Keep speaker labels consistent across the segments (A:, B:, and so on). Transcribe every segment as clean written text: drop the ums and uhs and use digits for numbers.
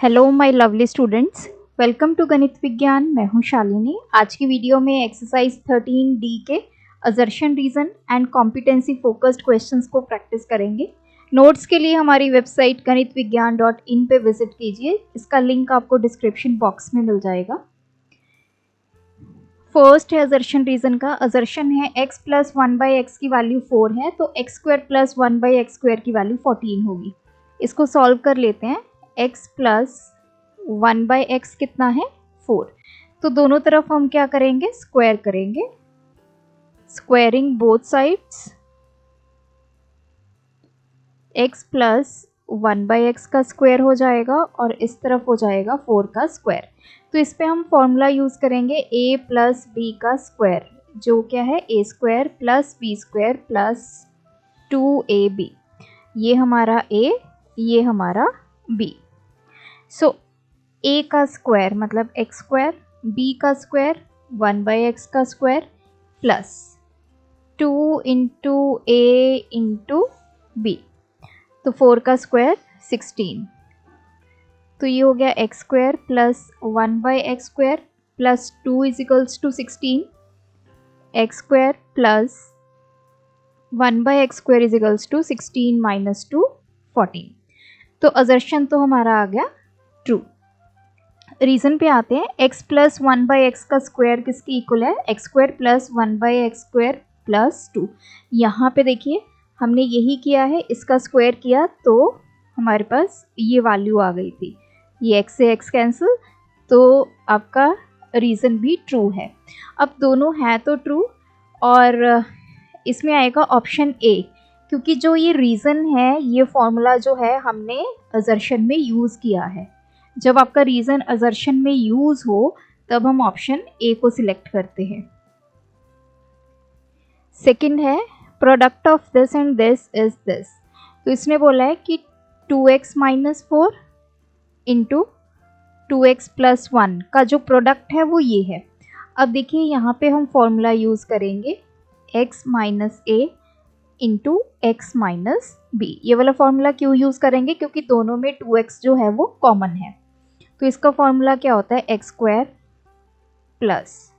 A: Hello my lovely students, welcome to Ganit Vigyan. मैं हूं शालिनी। आज की वीडियो में एक्सरसाइज 13D के assertion, reason and competency focused questions को प्रैक्टिस करेंगे। नोट्स के लिए हमारी वेबसाइट ganitviggyan.in पे विजिट कीजिए। इसका लिंक आपको डिस्क्रिप्शन बॉक्स में मिल जाएगा। फर्स्ट है असर्शन रीजन का। असर्शन है x प्लस 1/x की वैल्यू 4 है, तो x स्क्वायर प्लस 1/x² की वैल्यू 14 होगी। इसको सॉल्व कर लेते हैं। x प्लस 1/x कितना है? 4। तो दोनों तरफ हम क्या करेंगे? स्क्वायर करेंगे। Squaring both sides, x plus 1/x का स्क्वायर हो जाएगा और इस तरफ हो जाएगा 4 का स्क्वायर। तो इस पे हम फॉर्मूला यूज करेंगे a प्लस बी का स्क्वायर, जो क्या है a square plus b square plus 2ab। ये हमारा a, ये हमारा b। सो a का स्क्वायर मतलब x स्क्वायर, b का स्क्वायर 1/x का square plus 2 into a into b, तो 4 का स्क्वायर 16। तो ये हो गया x square plus 1/x square plus 2 equals to 16, x square plus 1/x square equals to 16 minus 2 14। तो असर्शन तो हमारा आ गया ट्रू। रीजन पे आते हैं। x प्लस 1/x का स्क्वायर किसकी इक्वल है? x square plus 1/x square plus 2। यहाँ पे देखिए हमने यही किया है, इसका स्क्वायर किया तो हमारे पास ये वैल्यू आ गई थी। ये x से x कैंसिल, तो आपका रीज़न भी ट्रू है। अब दोनों हैं तो ट्रू, और इसमें आएगा ऑप्शन ए, क्योंकि जो ये रीज़न है, ये फॉर्मूला जो है हमने असर्शन में यूज़ किया है। जब आपका रीज़न असर्शन में यूज़ हो तब हम ऑप्शन ए को सिलेक्ट करते हैं। सेकंड है product of this and this is this. तो इसने बोला है कि 2x minus 4 into 2x plus 1 का जो प्रोडक्ट है वो ये है। अब देखिए यहाँ पे हम फॉर्मूला यूज़ करेंगे x minus a into x minus B. ये वाला फॉर्मूला क्यों यूज़ करेंगे? क्योंकि दोनों में 2x जो है वो कॉमन है। तो इसका फॉर्मूला क्या होता है? x स्क्वायर प्लस,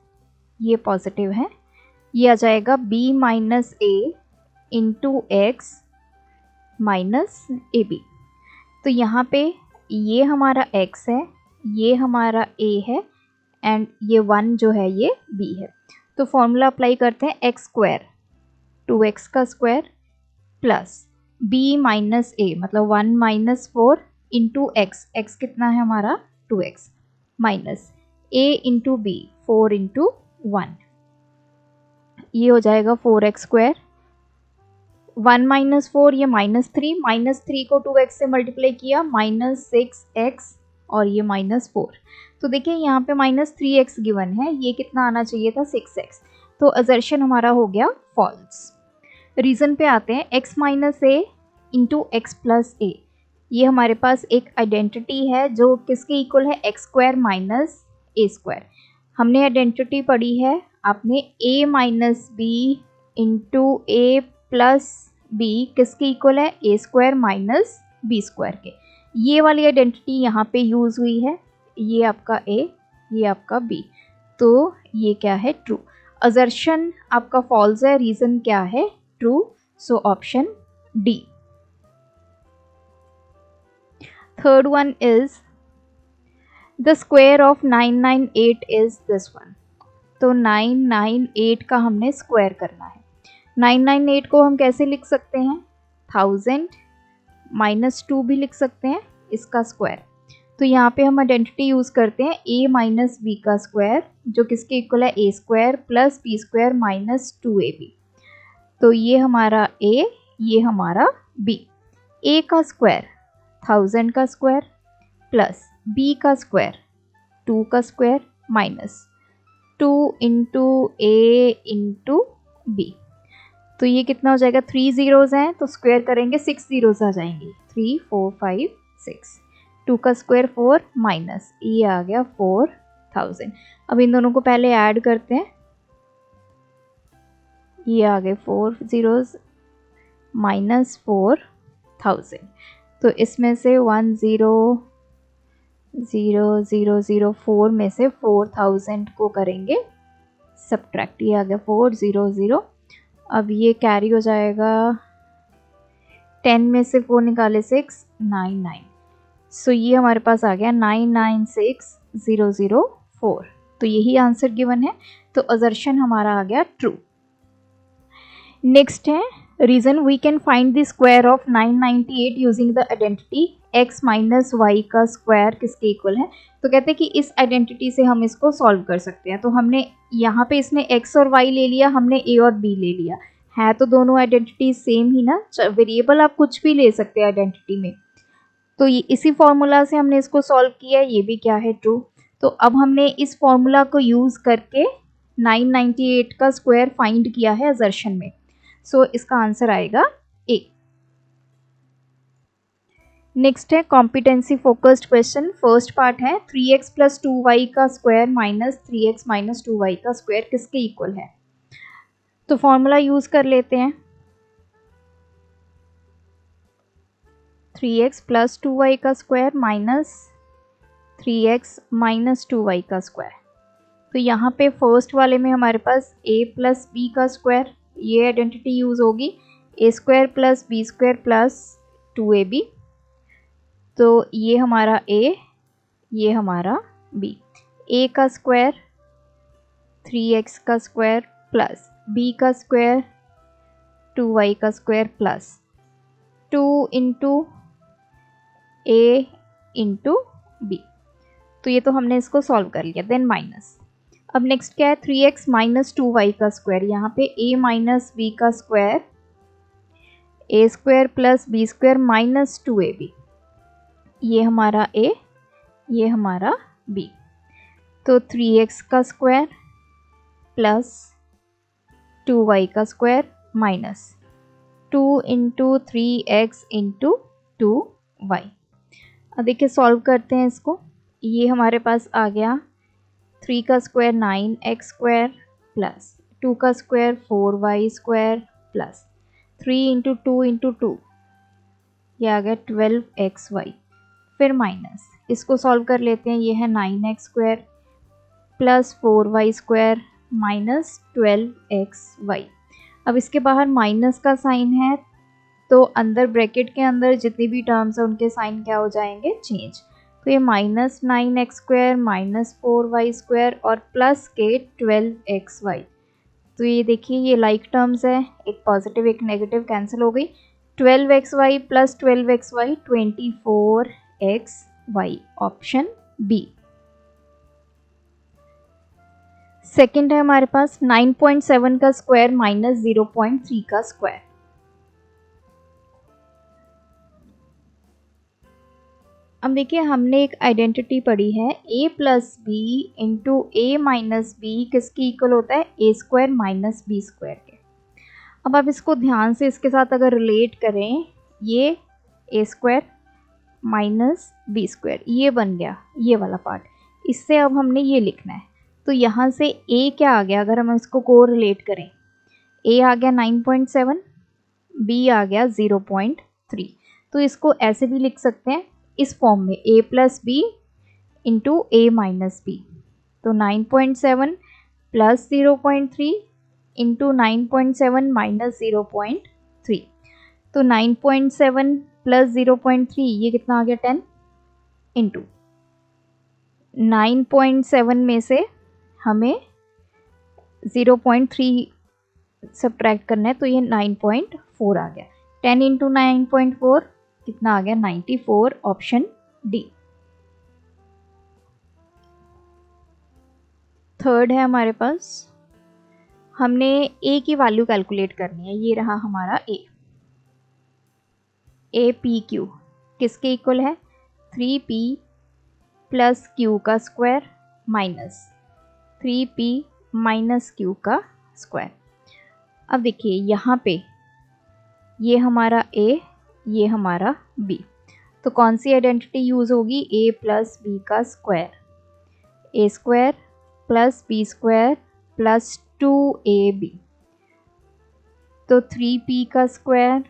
A: ये पॉजिटिव है, ये आ जाएगा b minus a into x minus a b. तो यहाँ पे ये हमारा x है, ये हमारा a है एंड ये 1 जो है ये b है। तो फॉर्मूला अप्लाई करते हैं। x स्क्वायर 2x का स्क्वायर प्लस b माइनस ए मतलब 1 माइनस 4 इंटू एक्स, एक्स कितना है हमारा? 2x minus a into b 4 into 1, ये हो जाएगा 4x स्क्वायर। 1 माइनस 4 ये माइनस 3 को 2x से मल्टीप्लाई किया माइनस 6x और ये माइनस 4। तो देखिए यहाँ पे माइनस 3x गिवन है, ये कितना आना चाहिए था? 6x। तो असर्शन हमारा हो गया फॉल्स। रीज़न पे आते हैं। x minus a into x plus ए, ये हमारे पास एक आइडेंटिटी है जो किसके इक्वल है? x square minus a square. हमने आइडेंटिटी पढ़ी है आपने, a minus b into a plus b किसके इक्वल है? A square minus b square के। ये वाली आइडेंटिटी यहाँ पे यूज़ हुई है, ये आपका a, ये आपका b। तो ये क्या है? ट्रू। असर्शन आपका फॉल्स है, रीज़न क्या है? True. So option D. Third one is the square of 998 is this one. तो 998 का हमने स्क्वायर करना है। 998 को हम कैसे लिख सकते हैं? 1000 माइनस 2 भी लिख सकते हैं इसका स्क्वायर। तो यहाँ पे हम आइडेंटिटी यूज़ करते हैं a माइनस बी का स्क्वायर, जो किसके इक्वल है? a square plus b square minus 2ab। तो ये हमारा a, ये हमारा b। a का स्क्वायर 1000 का स्क्वायर प्लस b का स्क्वायर 2 का स्क्वायर माइनस 2 इंटू ए इंटू बी। तो ये कितना हो जाएगा? 3 ज़ीरोज़ हैं तो स्क्वायर करेंगे 6 ज़ीरोज़ आ जाएंगे। 3 4 5 6, 2 का स्क्वायर 4 माइनस ये आ गया 4000। अब इन दोनों को पहले ऐड करते हैं। ये आ गए 4 ज़ीरोज़ माइनस 4000। तो इसमें से 1 0 0004 में से 4000 को करेंगे सब्ट्रैक्ट, ये आ गया 400। अब ये कैरी हो जाएगा, 10 में से 4 निकाले 6, 99। सो ये हमारे पास आ गया 996004। तो यही आंसर गिवन है, तो असर्शन हमारा आ गया ट्रू। नेक्स्ट है reason we can find the square of 998 using the identity x minus y का स्क्वायर किसके इक्वल है। तो कहते हैं कि इस आइडेंटिटी से हम इसको सॉल्व कर सकते हैं। तो हमने यहाँ पे इसने x और y ले लिया, हमने a और b ले लिया, है तो दोनों आइडेंटिटी सेम ही ना। वेरिएबल आप कुछ भी ले सकते हैं आइडेंटिटी में। तो ये इसी फॉर्मूला से हमने इसको सॉल्व किया, ये भी क्या है ट्रू। तो अब हमने इस फॉर्मूला को यूज़ करके 998 का स्क्वायर फाइंड किया है असर्शन में। सो इसका आंसर आएगा ए। नेक्स्ट है competency focused question. First part है 3x प्लस 2y का square minus 3x minus 2y का स्क्वायर किसके इक्वल है। तो फॉर्मूला यूज कर लेते हैं, 3x प्लस 2y का square minus 3x minus 2y का स्क्वायर। तो यहाँ पे फर्स्ट वाले में हमारे पास a प्लस बी का स्क्वायर, ये आइडेंटिटी यूज़ होगी, a square plus b square plus 2ab। तो ये हमारा a, ये हमारा b। a का स्क्वायर 3x का स्क्वायर प्लस b का स्क्वायर 2y का square plus 2 into a into b। तो ये तो हमने इसको सॉल्व कर लिया, देन माइनस। अब नेक्स्ट क्या है 3x माइनस 2y का स्क्वायर, यहाँ पे a माइनस b का square, a square plus b square minus 2ab। ये हमारा a, ये हमारा b। तो 3x का स्क्वायर प्लस 2y का square minus 2 into 3x into 2y। अब देखिए सॉल्व करते हैं इसको। ये हमारे पास आ गया 3 का स्क्वायर 9x स्क्वायर प्लस 2 का square 4y square plus 3 into 2 into 2, ये आ गया 12xy। फिर माइनस, इसको सॉल्व कर लेते हैं। ये है 9x square plus 4y square minus 12xy। अब इसके बाहर माइनस का साइन है, तो अंदर ब्रैकेट के अंदर जितनी भी टर्म्स हैं उनके साइन क्या हो जाएंगे, चेंज। तो ये minus 9x square minus 4y square और प्लस के 12xy। तो ये देखिए ये लाइक टर्म्स है, एक पॉजिटिव एक नेगेटिव कैंसिल हो गई। 12xy plus 12xy 24xy, option B. Second है हमारे पास 9.7 का स्क्वायर माइनस 0.3 का स्क्वायर। अब देखिए हमने एक आइडेंटिटी पढ़ी है a plus b into a minus b किसकी इक्वल होता है, a square minus b square के। अब आप इसको ध्यान से इसके साथ अगर रिलेट करें, ये a square minus b square ये बन गया ये वाला पार्ट। इससे अब हमने ये लिखना है, तो यहाँ से a क्या आ गया, अगर हम इसको को रिलेट करें, a आ गया 9.7, b आ गया 0.3। तो इसको ऐसे भी लिख सकते हैं इस फॉर्म में, a plus b into a minus b. तो 9.7 प्लस 0.3 इंटू 9.7 माइनस 0.3। तो 9.7 प्लस 0.3 ये कितना आ गया 10, इंटू 9.7 में से हमें 0.3 सब्ट्रैक्ट करना है, तो ये 9.4 आ गया। 10 इंटू 9.4 कितना आ गया 94, ऑप्शन डी। थर्ड है हमारे पास, हमने a की वैल्यू कैलकुलेट करनी है। ये रहा हमारा a पी क्यू किसके इक्वल है, 3p प्लस क्यू का square minus 3p minus Q का स्क्वायर। अब देखिए यहाँ पे ये हमारा a, ये हमारा b, तो कौन सी आइडेंटिटी यूज़ होगी, a प्लस बी का square, a square plus b square plus 2ab। तो 3p का square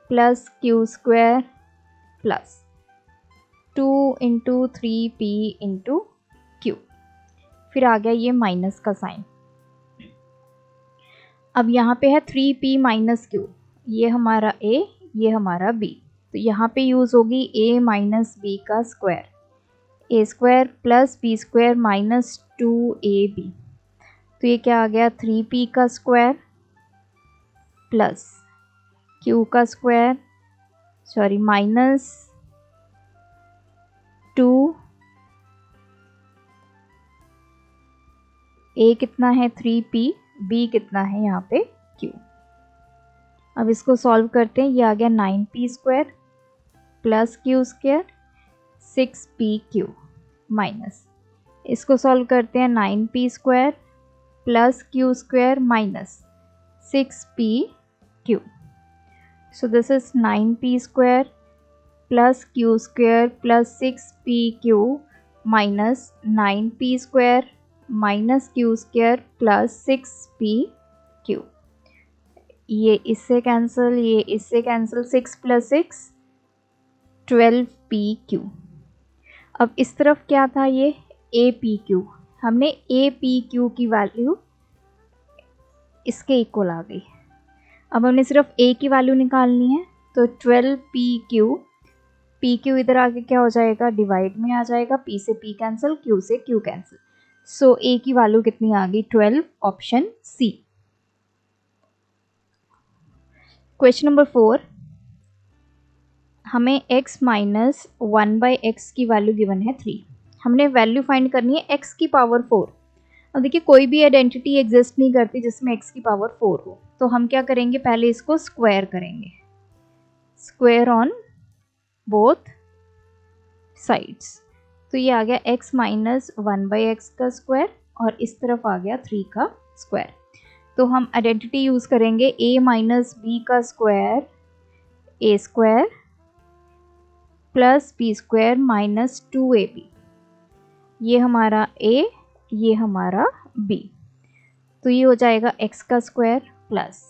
A: plus q square plus 2 into 3p into q, फिर आ गया ये माइनस का साइन। अब यहाँ पे है 3p माइनस क्यू, ये हमारा a, ये हमारा b, तो यहाँ पे यूज़ होगी a माइनस b का square, a square plus b square minus 2ab, तो ये क्या आ गया 3p का स्क्वायर प्लस q का स्क्वायर, सॉरी माइनस 2, a कितना है 3p, b कितना है यहाँ पे q। अब इसको सॉल्व करते हैं, ये आ गया 9p square plus q square 6pq minus, इसको सॉल्व करते हैं 9p square plus q square minus 6pq, so this is 9p square plus q square plus 6pq minus 9p square minus q square plus 6pq, ये इससे cancel, ये इससे cancel, 6 plus 6 12pq। अब इस तरफ क्या था, ये apq, हमने apq की वैल्यू इसके इक्वल आ गई। अब हमने सिर्फ a की वैल्यू निकालनी है, तो 12pq, pq इधर आके क्या हो जाएगा, डिवाइड में आ जाएगा, p से p कैंसिल, q से q कैंसिल, सो a की वैल्यू कितनी आ गई 12, ऑप्शन सी। क्वेश्चन नंबर 4, हमें x माइनस 1/x की वैल्यू गिवन है 3, हमने वैल्यू फाइंड करनी है x की पावर 4। अब देखिए कोई भी आइडेंटिटी एग्जिस्ट नहीं करती जिसमें x की पावर 4 हो, तो हम क्या करेंगे, पहले इसको स्क्वायर करेंगे, स्क्वायर ऑन बोथ साइड्स, तो ये आ गया x माइनस 1/x का स्क्वायर और इस तरफ आ गया 3 का स्क्वायर। तो हम आइडेंटिटी यूज़ करेंगे a माइनस b का square a square plus b square minus 2ab, ये हमारा a, ये हमारा b, तो ये हो जाएगा x का स्क्वायर प्लस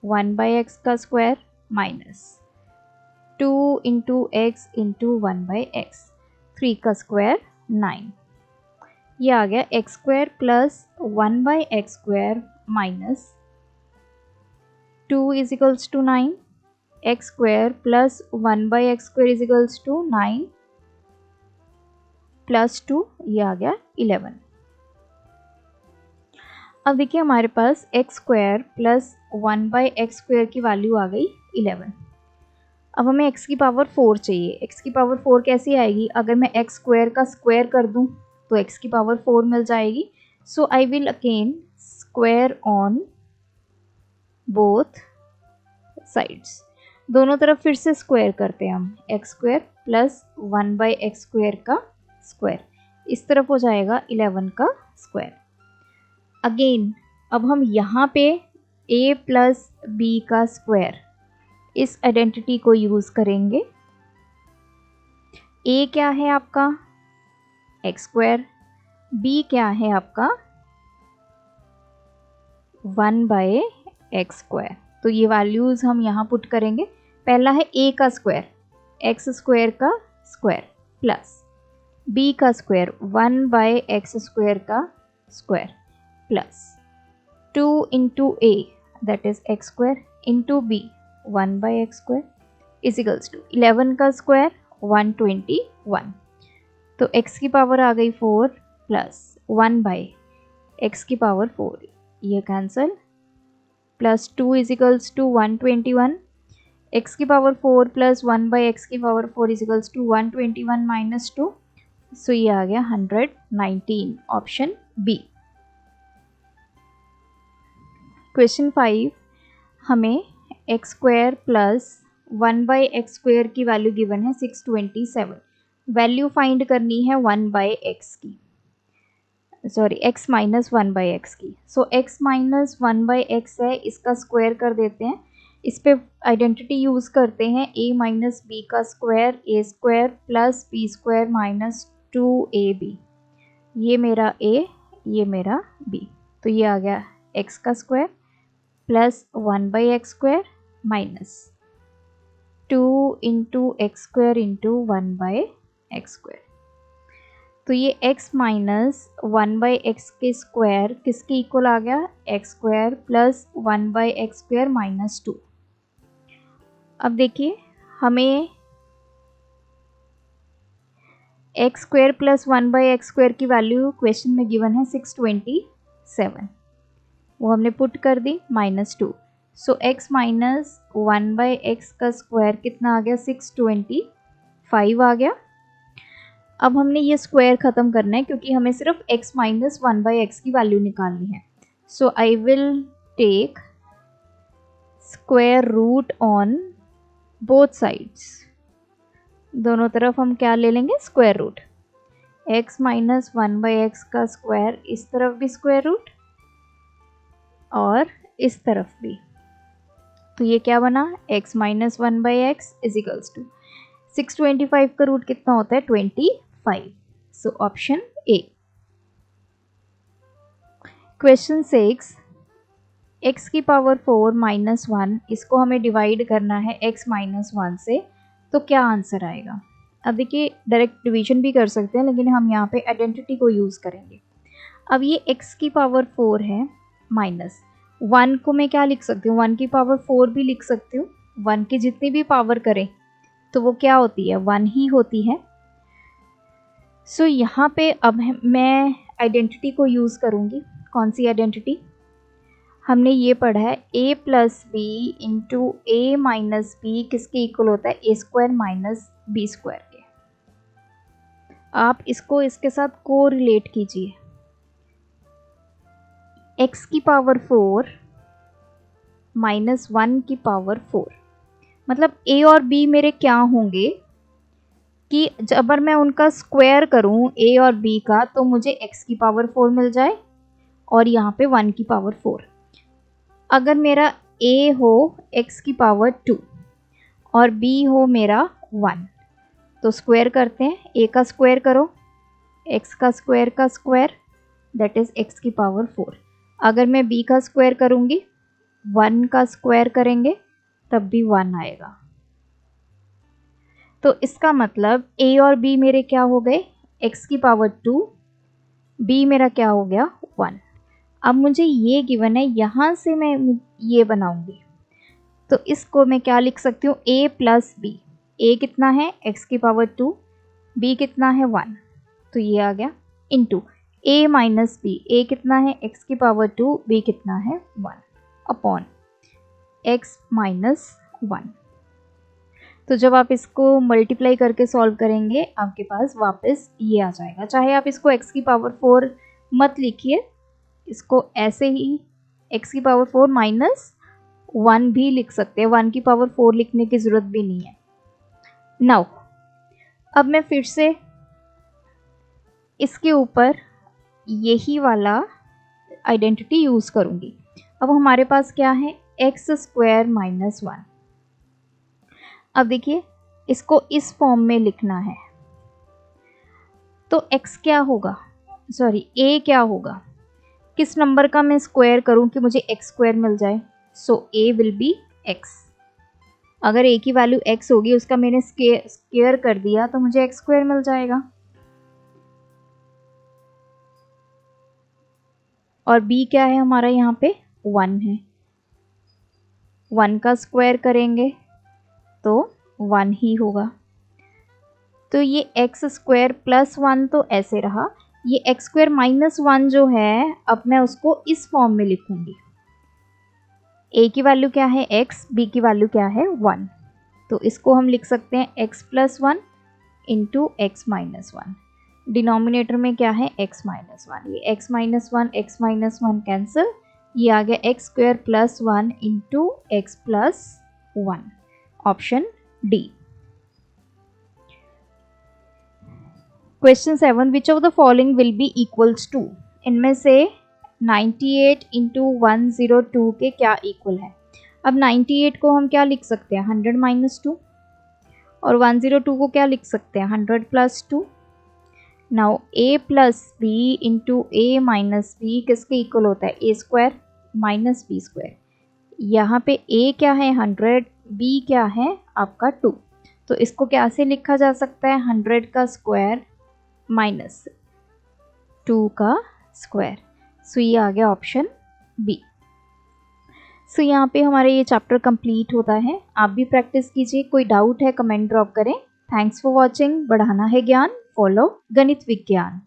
A: 1/x का square minus 2 into x into 1/x, 3 का स्क्वायर 9, ये आ गया x square plus 1/x square minus 2 is equals to 9, x square plus 1/x square is equals to 9 plus 2, ये आ गया 11। अब देखिए हमारे पास x square plus 1/x square की वैल्यू आ गई 11। अब हमें x की पावर 4 चाहिए, x की पावर 4 कैसी आएगी, अगर मैं x स्क्वायर का स्क्वायर कर दूं तो x की पावर 4 मिल जाएगी, so I will again square on both sides, दोनों तरफ फिर से स्क्वायर करते हैं हम, x square plus 1/x square का स्क्वायर, इस तरफ हो जाएगा 11 का स्क्वायर। अगेन अब हम यहाँ पे a प्लस b का स्क्वायर, इस आइडेंटिटी को यूज़ करेंगे, a क्या है आपका x स्क्वायर, b क्या है आपका 1/x स्क्वायर, तो ये वैल्यूज़ हम यहाँ पुट करेंगे, पहला है a का स्क्वायर x स्क्वायर का स्क्वायर प्लस b का स्क्वायर 1/x स्क्वायर का square plus 2 into a that is x square into b 1/x square is equals to 11 का स्क्वायर 121, तो x की पावर आ गई 4 प्लस 1/x की पावर 4, ये cancel, plus 2 is equals to 121, x की power 4 plus 1/x की power 4 is equals to 121 minus 2, so ये आ गया 119, ऑप्शन बी। क्वेश्चन 5, हमें x square plus 1/x square की वैल्यू गिवन है 627, वैल्यू फाइंड करनी है 1/x की, सॉरी x माइनस 1/x की, सो x माइनस 1/x है, इसका स्क्वायर कर देते हैं, इस पे आइडेंटिटी यूज़ करते हैं a माइनस b का square a square plus b square minus 2ab, ये मेरा a, ये मेरा b, तो ये आ गया x का square plus 1/x square minus 2 into x square into 1/x x square. तो ये x माइनस 1/x के स्क्वायर किसके इक्वल आ गया, x square plus 1/x square minus 2। अब देखिए हमें x square plus 1/x square की वैल्यू क्वेश्चन में गिवन है 627, वो हमने पुट कर दी -2। सो x माइनस 1/x का स्क्वायर कितना आ गया, 625 आ गया। अब हमने ये स्क्वायर ख़त्म करना है क्योंकि हमें सिर्फ x माइनस 1/x की वैल्यू निकालनी है। So I will take square root on both sides, दोनों तरफ हम क्या ले लेंगे, square root. x minus 1/x का स्क्वायर, इस तरफ भी स्क्वायर रूट और इस तरफ भी। तो ये क्या बना, x minus 1/x is equals to 625 का रूट कितना होता है, 25। So option a. Question 6, x की पावर 4 माइनस 1, इसको हमें डिवाइड करना है x माइनस 1 से, तो क्या आंसर आएगा। अब देखिए डायरेक्ट डिवीजन भी कर सकते हैं लेकिन हम यहाँ पे आइडेंटिटी को यूज़ करेंगे। अब ये x की पावर 4 है माइनस 1 को मैं क्या लिख सकती हूँ, 1 की पावर 4 भी लिख सकती हूँ। 1 की जितनी भी पावर करें तो वो क्या होती है, 1 ही होती है। सो यहाँ पे अब मैं आइडेंटिटी को यूज़ करूँगी। कौन सी आइडेंटिटी, हमने ये पढ़ा है a plus b into a minus b किसके इक्वल होता है, a square minus b square के। आप इसको इसके साथ को रिलेट कीजिए। x की पावर 4 माइनस 1 की पावर 4, मतलब a और b मेरे क्या होंगे कि अगर मैं उनका स्क्वायर करूं a और b का तो मुझे x की पावर 4 मिल जाए और यहाँ पे 1 की पावर 4। अगर मेरा a हो x की पावर 2 और b हो मेरा 1, तो स्क्वायर करते हैं, a का स्क्वायर करो x का स्क्वायर दैट इज़ x की पावर 4। अगर मैं b का स्क्वायर करूँगी 1 का स्क्वायर करेंगे तब भी 1 आएगा। तो इसका मतलब a और b मेरे क्या हो गए, x की पावर 2, b मेरा क्या हो गया 1। अब मुझे ये गिवन है, यहाँ से मैं ये बनाऊंगी तो इसको मैं क्या लिख सकती हूँ, a प्लस बी। a कितना है, x की पावर 2, b कितना है 1, तो ये आ गया into a minus b. a कितना है, x की पावर 2, b कितना है 1 अपॉन x माइनस 1। तो जब आप इसको मल्टीप्लाई करके सॉल्व करेंगे आपके पास वापस ये आ जाएगा। चाहे आप इसको x की पावर 4 मत लिखिए, इसको ऐसे ही x की पावर 4 माइनस 1 भी लिख सकते हैं, 1 की पावर 4 लिखने की ज़रूरत भी नहीं है। नाउ अब मैं फिर से इसके ऊपर यही वाला आइडेंटिटी यूज़ करूँगी। अब हमारे पास क्या है, एक्स स्क्वायर माइनस 1। अब देखिए इसको इस फॉर्म में लिखना है तो x क्या होगा, सॉरी a क्या होगा, किस नंबर का मैं स्क्वायर करूं कि मुझे x स्क्वायर मिल जाए। सो a विल बी x। अगर a की वैल्यू x होगी, उसका मैंने स्क्वायर कर दिया तो मुझे x स्क्वायर मिल जाएगा। और b क्या है हमारा, यहाँ पे 1 है, 1 का स्क्वायर करेंगे तो 1 ही होगा। तो ये एक्स स्क्वायर प्लस 1 तो ऐसे रहा, ये एक्स स्क्वायर माइनस 1 जो है अब मैं उसको इस फॉर्म में लिखूंगी। a की वैल्यू क्या है x, b की वैल्यू क्या है 1, तो इसको हम लिख सकते हैं x plus 1 into x minus 1। Denominator में क्या है x माइनस 1, ये x माइनस 1 कैंसिल, ये आ गया x square plus 1 into x plus 1, option d. Question 7, which of the following will be equals to, इनमें से 98 इंटू 102 के क्या इक्वल है। अब 98 को हम क्या लिख सकते हैं, 100 माइनस 2, और 102 को क्या लिख सकते हैं, 100 plus 2। Now a plus b into a minus b किसके इक्वल होता है, a square minus b square. यहाँ पे a क्या है 100, b क्या है आपका 2, तो इसको कैसे लिखा जा सकता है, 100 का स्क्वायर माइनस 2 का स्क्वायर। सो ये आ गया ऑप्शन बी। सो यहाँ पे हमारा ये चैप्टर कंप्लीट होता है। आप भी प्रैक्टिस कीजिए, कोई डाउट है कमेंट ड्रॉप करें। Thanks for watching. बढ़ाना है ज्ञान, फॉलो गणित विज्ञान।